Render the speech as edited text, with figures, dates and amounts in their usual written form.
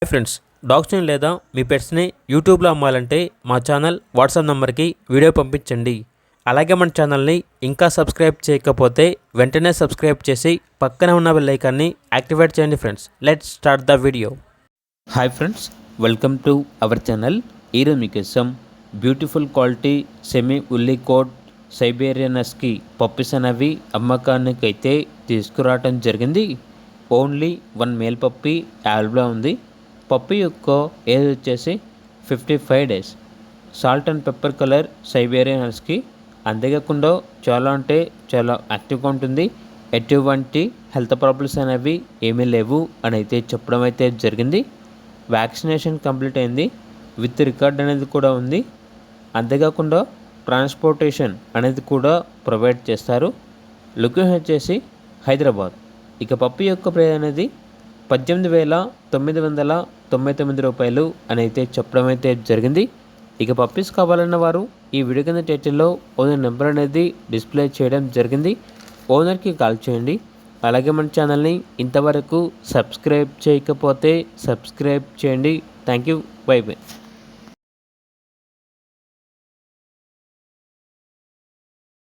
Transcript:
Hi friends, డాగ్స్ని లేదా మీ పెట్స్ని యూట్యూబ్లో అమ్మాలంటే మా ఛానల్ వాట్సాప్ నెంబర్కి వీడియో పంపించండి. అలాగే మన ఛానల్ని ఇంకా సబ్స్క్రైబ్ చేయకపోతే వెంటనే సబ్స్క్రైబ్ చేసి పక్కనే ఉన్న బెల్ ఐకాన్ని యాక్టివేట్ చేయండి. Friends, let's start the video. Hi friends, welcome to our channel. ఈరోజు మీకోసం beautiful quality semi woolly coat Siberian husky puppies అనేవి అమ్మకానికి అయితే తీసుకురావడం జరిగింది. ఓన్లీ 1 మేల్ పప్పీ అవైలబుల్గా ఉంది. పప్పీ యొక్క ఏజ్ వచ్చేసి 55 days. Salt and pepper colour Siberian husky. అంతేకాకుండా చాలా చాలా యాక్టివ్గా ఉంటుంది. ఎటువంటి హెల్త్ ప్రాబ్లమ్స్ అనేవి ఏమీ లేవు అని అయితే చెప్పడం అయితే జరిగింది. వ్యాక్సినేషన్ కంప్లీట్ అయింది. విత్ రికార్డ్ అనేది కూడా ఉంది. అంతేకాకుండా ట్రాన్స్పోర్టేషన్ అనేది కూడా ప్రొవైడ్ చేస్తారు. లొకేషన్ వచ్చేసి హైదరాబాద్. ఇక పప్పీ యొక్క ప్రైస్ అనేది 18,999 రూపాయలు అని అయితే చెప్పడం అయితే జరిగింది. ఇక పప్పీస్ కావాలన్న వారు ఈ వీడియో కింద టైటిల్లో ఓనర్ నెంబర్ అనేది డిస్ప్లే చేయడం జరిగింది. ఓనర్కి కాల్ చేయండి. అలాగే మన ఛానల్ని ఇంతవరకు సబ్స్క్రైబ్ చేయకపోతే సబ్స్క్రైబ్ చేయండి. Thank you. By by.